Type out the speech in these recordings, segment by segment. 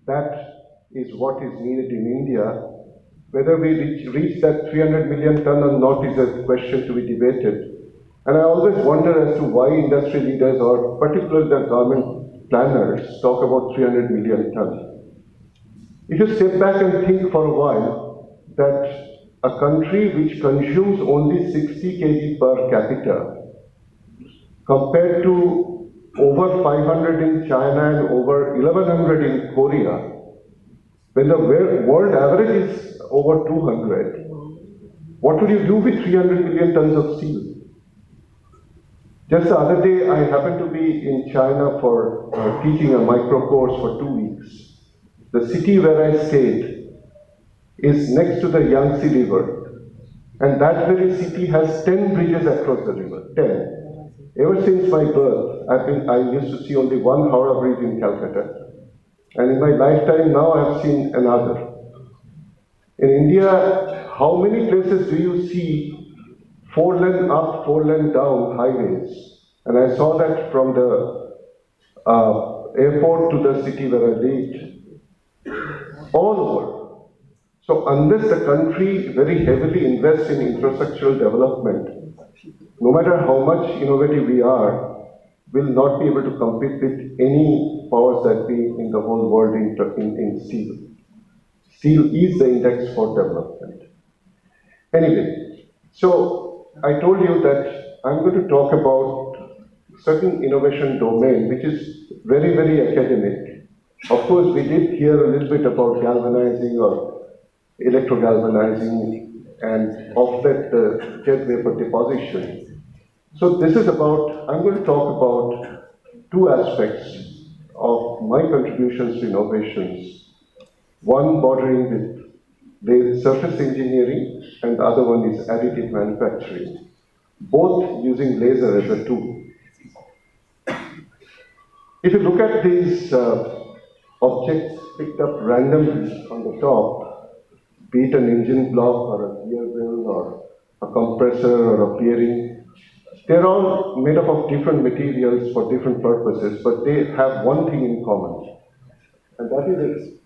that is what is needed in India. Whether we reach that 300 million ton or not is a question to be debated. And I always wonder as to why industry leaders or particularly the government planners talk about 300 million ton. If you step back and think for a while that a country which consumes only 60 kg per capita compared to over 500 in China and over 1100 in Korea, when the world average is over 200, what would you do with 300 million tons of steel? Just the other day, I happened to be in China for teaching a micro course for 2 weeks. The city where I stayed is next to the Yangtze River, and that very city has 10 bridges across the river, 10. Ever since my birth, I used to see only one Howrah Bridge in Calcutta, and in my lifetime now I've seen another. In India, how many places do you see 4-lane up, 4-lane down highways? And I saw that from the airport to the city where I lived, all over. So unless the country very heavily invests in infrastructural development, no matter how much innovative we are, will not be able to compete with any powers that be in the whole world in steel. Steel is the index for development. Anyway, so I told you that I'm going to talk about certain innovation domain which is very, very academic. Of course, we did hear a little bit about galvanizing or electrogalvanizing and offset the jet vapor deposition. So this is about, I'm going to talk about two aspects of my contributions to innovations. One bordering with the surface engineering and the other one is additive manufacturing, both using laser as a tool. If you look at these objects picked up randomly on the top, be it an engine block or a gear wheel or a compressor or a bearing, they're all made up of different materials for different purposes, but they have one thing in common. And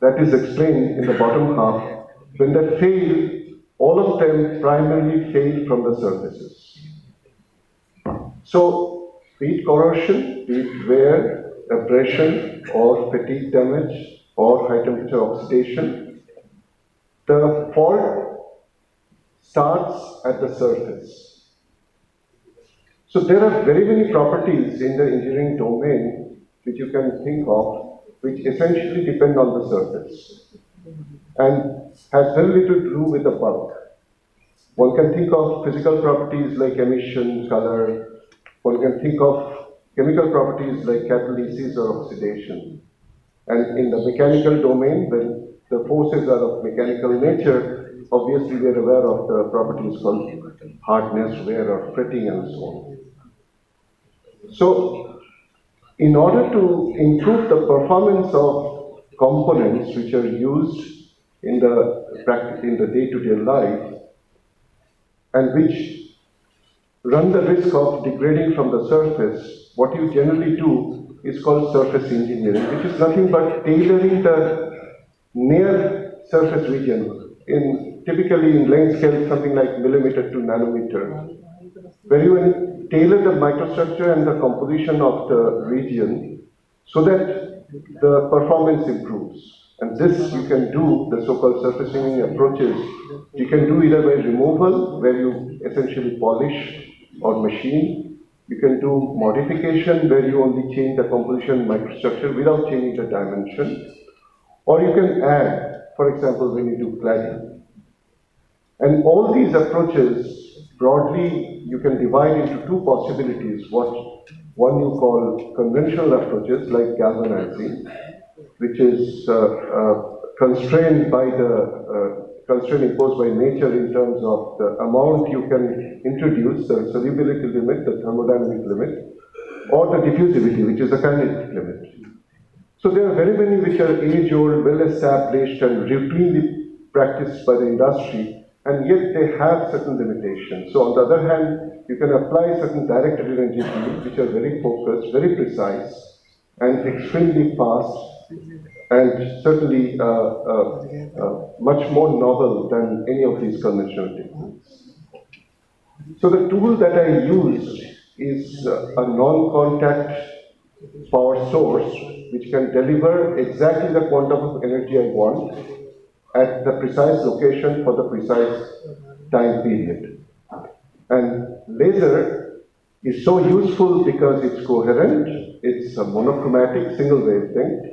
that is explained in the bottom half. When they fail, all of them primarily fail from the surfaces. So, be it corrosion, be it wear, abrasion, or fatigue damage, or high temperature oxidation, the fault starts at the surface. So there are very many properties in the engineering domain which you can think of, which essentially depend on the surface and has very little to do with the bulk. One can think of physical properties like emission, color. One can think of chemical properties like catalysis or oxidation. And in the mechanical domain, when the forces are of mechanical nature, obviously we are aware of the properties called hardness, wear, or fretting, and so on. So, in order to improve the performance of components which are used in the day-to-day life, and which run the risk of degrading from the surface, what you generally do is called surface engineering, which is nothing but tailoring the near surface region, typically in length scale something like millimeter to nanometer, where you tailor the microstructure and the composition of the region so that the performance improves. And this you can do, the so-called surfacing approaches, you can do either by removal, where you essentially polish or machine. You can do modification, where you only change the composition microstructure without changing the dimension. Or you can add, for example, when you do cladding. And all these approaches, broadly, you can divide into two possibilities. One you call conventional approaches, like galvanizing, which is constraint imposed by nature in terms of the amount you can introduce, the solubility limit, the thermodynamic limit, or the diffusivity, which is the kinetic limit. So there are very many which are age-old, well-established, and routinely practiced by the industry, and yet they have certain limitations. So on the other hand, you can apply certain directed energy fields, which are very focused, very precise, and extremely fast, and certainly much more novel than any of these conventional techniques. So the tool that I use is a non-contact power source which can deliver exactly the quantum of energy I want at the precise location for the precise time period. And laser is so useful because it's coherent, it's a monochromatic single wavelength,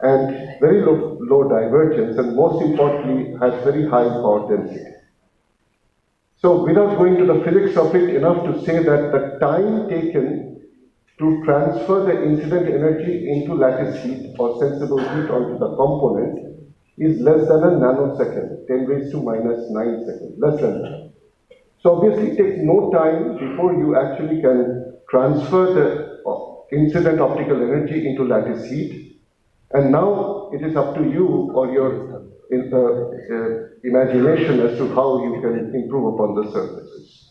and very low divergence, and most importantly has very high power density. So without going to the physics of it, enough to say that the time taken to transfer the incident energy into lattice heat or sensible heat onto the component is less than a nanosecond, 10 raised to minus 9 seconds, less than that. So obviously it takes no time before you actually can transfer the incident optical energy into lattice heat. And now it is up to you or your imagination as to how you can improve upon the surfaces.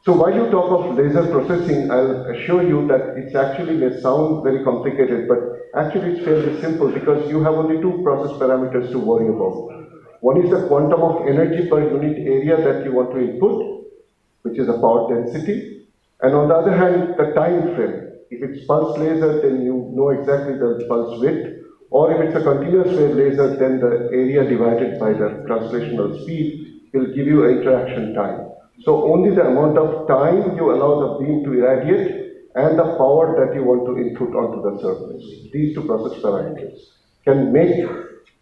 So while you talk of laser processing, I'll assure you that it actually may sound very complicated, but actually it's fairly simple because you have only two process parameters to worry about. One is the quantum of energy per unit area that you want to input, which is the power density, and on the other hand, the time frame. If it's pulse laser, then you know exactly the pulse width, or if it's a continuous wave laser, then the area divided by the translational speed will give you interaction time. So only the amount of time you allow the beam to irradiate and the power that you want to input onto the surface. These two process parameters can make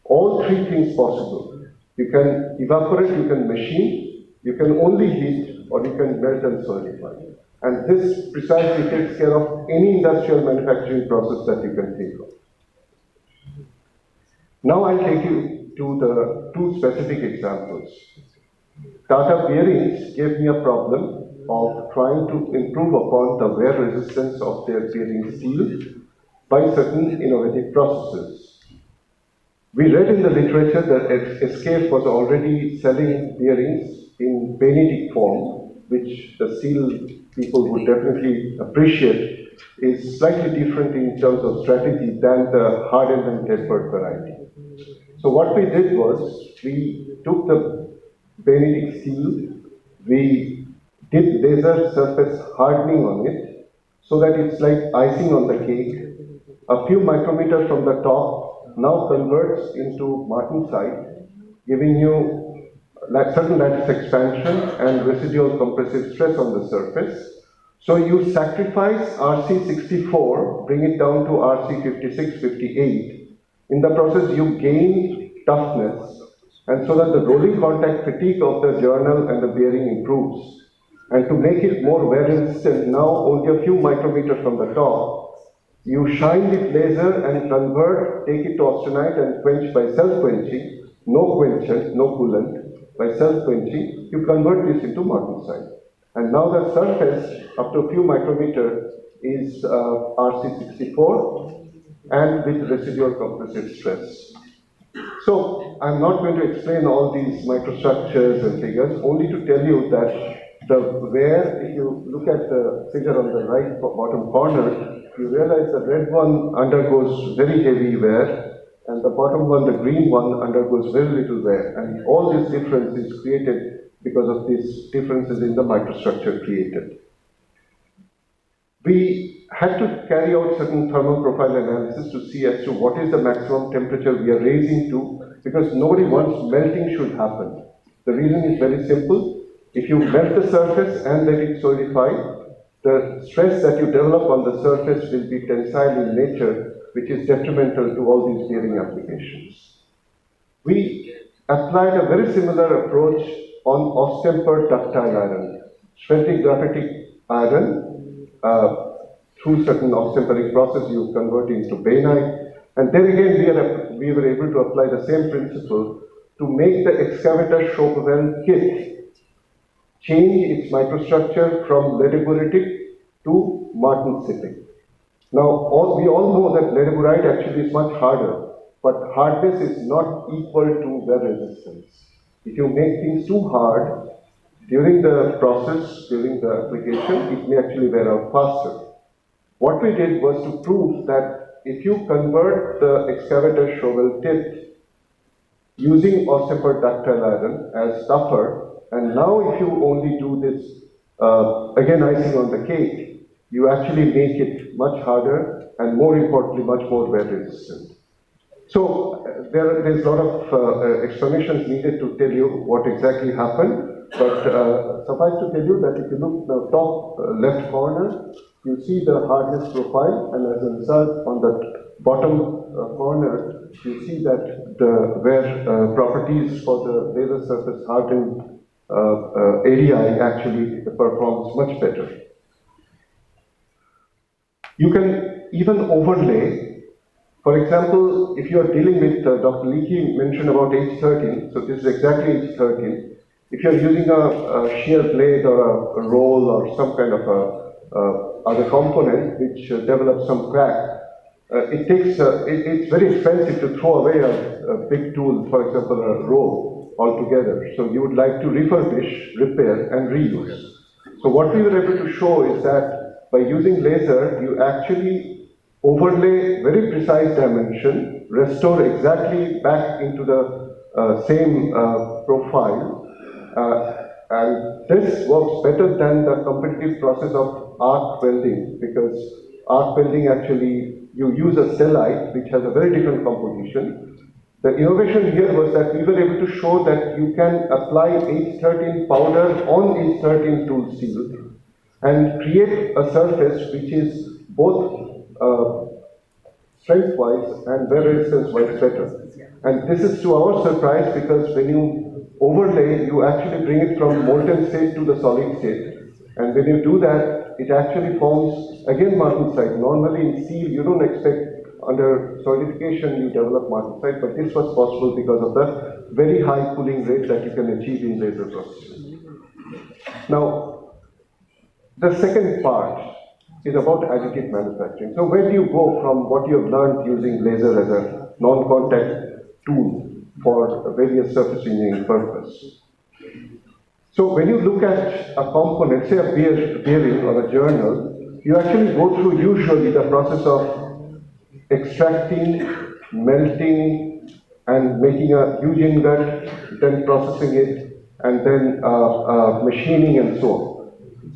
all three things possible. You can evaporate, you can machine, you can only heat, or you can melt and solidify. And this precisely takes care of any industrial manufacturing process that you can think of. Now I'll take you to the two specific examples. Tata Bearings gave me a problem of trying to improve upon the wear resistance of their bearing steel by certain innovative processes. We read in the literature that SKF was already selling bearings in Benedict form, which the steel people would definitely appreciate, is slightly different in terms of strategy than the hardened and tempered variety. So what we did was, we took the Benedict steel, we did laser surface hardening on it, so that it's like icing on the cake. A few micrometers from the top now converts into martensite, giving you certain lattice expansion and residual compressive stress on the surface. So you sacrifice RC64, bring it down to RC56, 58. In the process, you gain toughness, and so that the rolling contact fatigue of the journal and the bearing improves. And to make it more wear resistant, now only a few micrometers from the top, you shine with laser and convert, take it to austenite and quench by self-quenching, no quenchant, no coolant. By self-quenching, you convert this into martensite. And now the surface, up to a few micrometers, is RC64 and with residual compressive stress. So I'm not going to explain all these microstructures and figures, only to tell you that the wear, if you look at the figure on the right bottom corner, you realize the red one undergoes very heavy wear, and the bottom one, the green one, undergoes very little wear. And all this difference is created because of these differences in the microstructure created. We had to carry out certain thermal profile analysis to see as to what is the maximum temperature we are raising to, because nobody wants melting should happen. The reason is very simple. If you melt the surface and let it solidify, the stress that you develop on the surface will be tensile in nature, which is detrimental to all these bearing applications. We applied a very similar approach on austempered ductile iron, Schwelding graphitic iron. Through certain austemperic process, you convert into bainite, and then again we were able to apply the same principle to make the excavator Chauvel kit change its microstructure from ledeburite to martensitic. Now, we all know that ledeburite actually is much harder, but hardness is not equal to wear resistance. If you make things too hard, during the process, during the application, it may actually wear out faster. What we did was to prove that if you convert the excavator shovel tip using ossifer ductile iron as tougher, and now if you only do this, again icing on the cake, you actually make it much harder and more importantly, much more wear resistant. So there's a lot of explanations needed to tell you what exactly happened, but suffice to tell you that if you look at the top left corner, you see the hardness profile, and as a result, on the bottom corner, you see that the wear properties for the laser surface hardened ADI actually performs much better. You can even overlay. For example, if you are dealing with, Dr. Leakey mentioned about H13, so this is exactly H13. If you are using a shear blade or a roll or some kind of other component which develops some crack, it's very expensive to throw away a big tool, for example, a roll altogether. So you would like to refurbish, repair, and reuse. So what we were able to show is that by using laser, you actually overlay very precise dimension, restore exactly back into the same profile, and this works better than the competitive process of arc welding, because arc welding actually, you use a cellite which has a very different composition. The innovation here was that we were able to show that you can apply H13 powder on H13 tool steel and create a surface which is both strength-wise and wear resistance-wise better. And this is to our surprise, because when you overlay, you actually bring it from molten state to the solid state. And when you do that, it actually forms, again, martensite. Normally in steel, you don't expect under solidification you develop martensite, but this was possible because of the very high cooling rate that you can achieve in laser processes. Now, the second part is about additive manufacturing. So where do you go from what you have learned using laser as a non-contact tool for various surface engineering purpose? So when you look at a component, say a bearing or a journal, you actually go through usually the process of extracting, melting, and making a huge ingot, then processing it, and then machining and so on.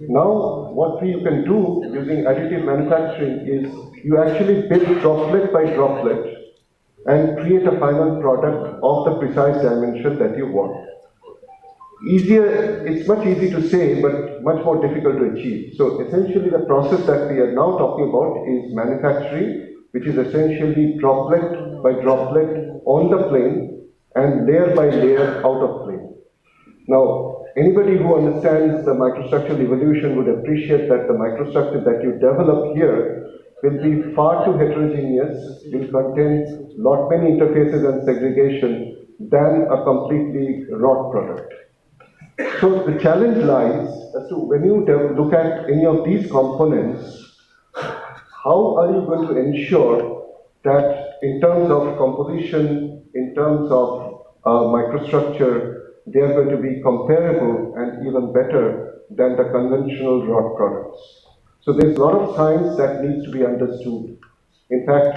Now, what you can do using additive manufacturing is you actually build droplet by droplet and create a final product of the precise dimension that you want. It's much easier to say, but much more difficult to achieve. So essentially the process that we are now talking about is manufacturing, which is essentially droplet by droplet on the plane and layer by layer out of plane. Now, anybody who understands the microstructural evolution would appreciate that the microstructure that you develop here will be far too heterogeneous, will contain lot many interfaces and segregation than a completely wrought product. So the challenge lies as to when you look at any of these components, how are you going to ensure that in terms of composition, in terms of microstructure, they are going to be comparable and even better than the conventional wrought products. So there's a lot of science that needs to be understood. In fact,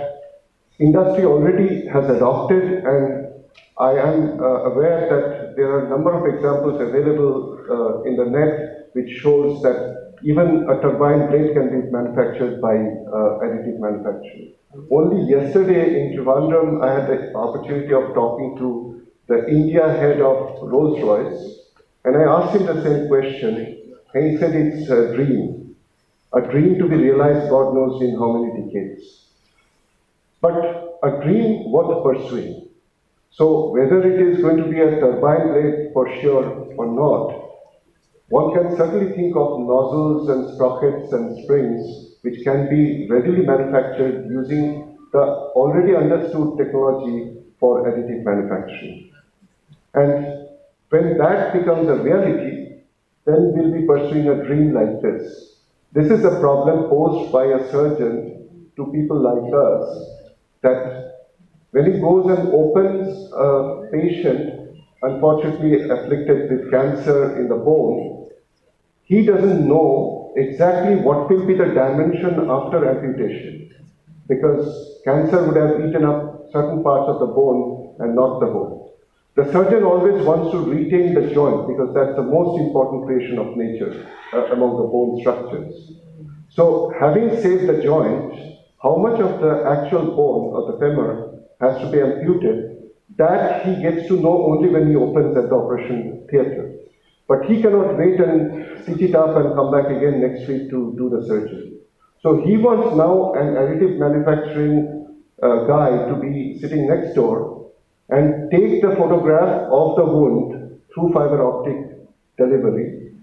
industry already has adopted, and I am aware that there are a number of examples available in the net which shows that even a turbine blade can be manufactured by additive manufacturing. Only yesterday in Trivandrum, I had the opportunity of talking to the India head of Rolls-Royce, and I asked him the same question, and he said it's a dream to be realized God knows in how many decades. But a dream worth pursuing. So whether it is going to be a turbine blade for sure or not, one can certainly think of nozzles and sprockets and springs which can be readily manufactured using the already understood technology for additive manufacturing. And when that becomes a reality, then we'll be pursuing a dream like this. This is a problem posed by a surgeon to people like us, that when he goes and opens a patient, unfortunately afflicted with cancer in the bone, he doesn't know exactly what will be the dimension after amputation. because cancer would have eaten up certain parts of the bone and not the bone. The surgeon always wants to retain the joint because that's the most important creation of nature among the bone structures. So having saved the joint, how much of the actual bone or the femur has to be amputated, that he gets to know only when he opens at the operation theatre. But he cannot wait and stitch it up and come back again next week to do the surgery. So he wants now an additive manufacturing guy to be sitting next door and take the photograph of the wound through fiber optic delivery,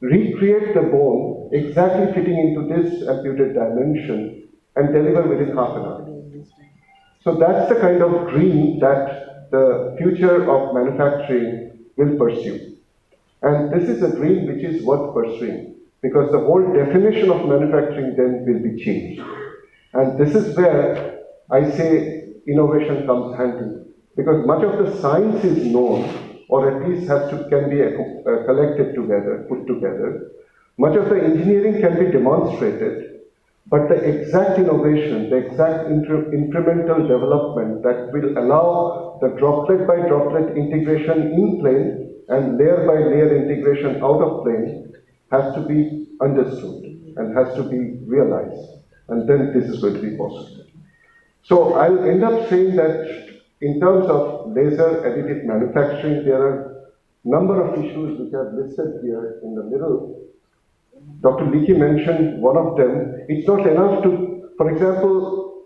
recreate the bone exactly fitting into this amputated dimension and deliver within half an hour. So that's the kind of dream that the future of manufacturing will pursue. And this is a dream which is worth pursuing because the whole definition of manufacturing then will be changed. And this is where I say innovation comes handy because much of the science is known or at least can be collected together, put together. Much of the engineering can be demonstrated, but the exact innovation, the exact incremental development that will allow the droplet by droplet integration in plane and layer by layer integration out of plane has to be understood and has to be realized. And then this is going to be possible. So I'll end up saying that in terms of laser additive manufacturing, there are a number of issues which are listed here in the middle. Dr. Leakey mentioned one of them. It's not enough to, for example,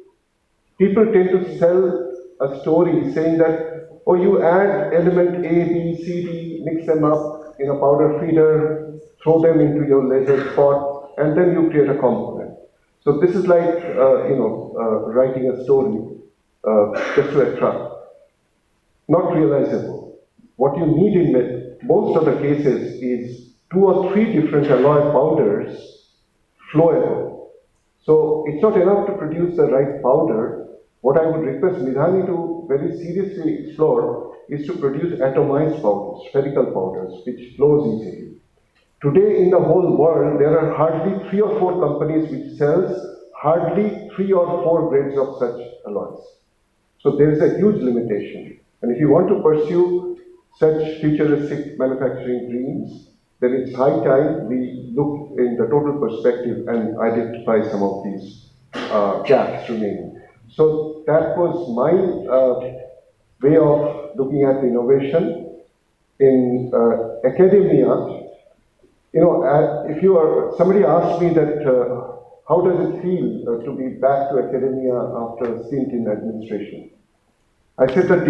people tend to sell a story saying that, oh, you add element A, B, C, D, mix them up in a powder feeder, throw them into your laser spot, and then you create a component. So this is like, writing a story just to attract. Not realizable. What you need in most of the cases is 2 or 3 different alloy powders flowable. So it's not enough to produce the right powder. What I would request Midhani to very seriously explore is to produce atomized powders, spherical powders, which flows easily. Today in the whole world, there are hardly 3 or 4 companies which sells hardly 3 or 4 grades of such alloys. So there is a huge limitation. And if you want to pursue such futuristic manufacturing dreams, then it's high time we look in the total perspective and identify some of these gaps remaining. So that was my way of looking at the innovation in academia. You know, if you are, somebody asked me that, how does it feel to be back to academia after a stint in administration? I said that